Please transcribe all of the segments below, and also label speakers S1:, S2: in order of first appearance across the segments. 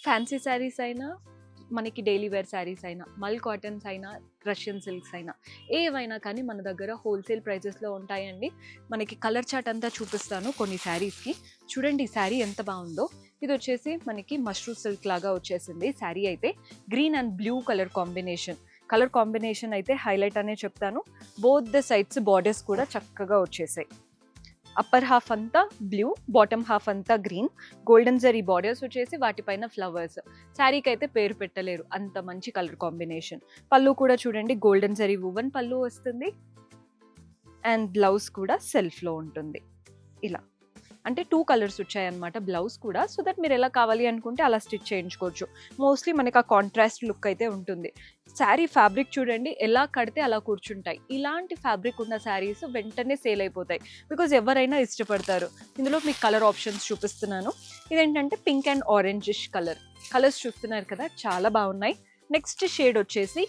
S1: Fancy saris అయినా, మనకి daily wear saris అయినా, మల్ కాటన్స్ అయినా, రష్యన్ సిల్క్స్ అయినా, ఏవైనా కానీ మన దగ్గర హోల్సేల్ ప్రైజెస్లో ఉంటాయండి. మనకి కలర్ చార్ట్ అంతా చూపిస్తాను కొన్ని శారీస్కి. చూడండి ఈ శారీ ఎంత బాగుందో. ఇది వచ్చేసి మనకి మష్రూమ్ సిల్క్ లాగా వచ్చేసింది శారీ అయితే. Green and blue colour combination అయితే హైలైట్ అనే చెప్తాను. బోత్ ద సైడ్స్ బార్డర్స్ కూడా చక్కగా వచ్చేసాయి. అప్పర్ హాఫ్ అంతా బ్లూ, బాటమ్ హాఫ్ అంతా గ్రీన్, గోల్డెన్ జరీ బార్డర్స్ వచ్చేసి వాటిపైన ఫ్లవర్స్. శారీకి అయితే పేరు పెట్టలేరు, అంత మంచి కలర్ కాంబినేషన్. పళ్ళు కూడా చూడండి గోల్డెన్ జరీ వువెన్ పళ్ళు వస్తుంది. అండ్ బ్లౌజ్ కూడా సెల్ఫ్లో ఉంటుంది. ఇలా అంటే 2 కలర్స్ వచ్చాయన్నమాట బ్లౌజ్ కూడా. సో దట్ మీరు ఎలా కావాలి అనుకుంటే అలా స్టిచ్ చేయించుకోవచ్చు. మోస్ట్లీ మనకి ఆ కాంట్రాస్ట్ లుక్ అయితే ఉంటుంది. శారీ ఫ్యాబ్రిక్ చూడండి ఎలా కడితే అలా కూర్చుంటాయి. ఇలాంటి ఫ్యాబ్రిక్ ఉన్న శారీస్ వెంటనే సేల్ అయిపోతాయి, బికాజ్ ఎవరైనా ఇష్టపడతారు. ఇందులో మీకు కలర్ ఆప్షన్స్ చూపిస్తున్నాను. ఇదేంటంటే పింక్ అండ్ ఆరెంజిష్ కలర్స్ చూస్తున్నారు కదా, చాలా బాగున్నాయి. నెక్స్ట్ షేడ్ వచ్చేసి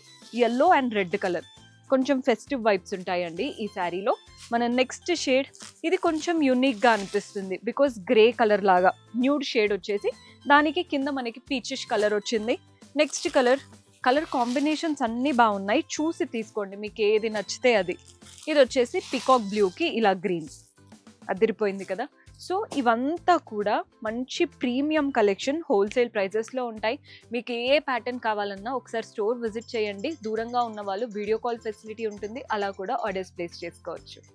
S1: యెల్లో అండ్ రెడ్ కలర్. కొంచెం ఫెస్టివ్ వైబ్స్ ఉంటాయండి ఈ శారీలో. మన నెక్స్ట్ షేడ్ ఇది కొంచెం యూనిక్గా అనిపిస్తుంది, బికాజ్ గ్రే కలర్ లాగా న్యూడ్ షేడ్ వచ్చేసి దానికి కింద మనకి పీచిష్ కలర్ వచ్చింది. నెక్స్ట్ కలర్ కాంబినేషన్స్ అన్నీ బాగున్నాయి, చూసి తీసుకోండి మీకు ఏది నచ్చితే అది. ఇది వచ్చేసి పికాక్ బ్లూకి ఇలా గ్రీన్, అదిరిపోయింది కదా. సో ఇవంతా కూడా మంచి ప్రీమియం కలెక్షన్, హోల్సేల్ ప్రైజెస్లో ఉంటాయి. మీకు ఏ ప్యాటర్న్ కావాలన్నా ఒకసారి స్టోర్ విజిట్ చేయండి. దూరంగా ఉన్న వాళ్ళు వీడియో కాల్ ఫెసిలిటీ ఉంటుంది, అలా కూడా ఆర్డర్స్ ప్లేస్ చేసుకోవచ్చు.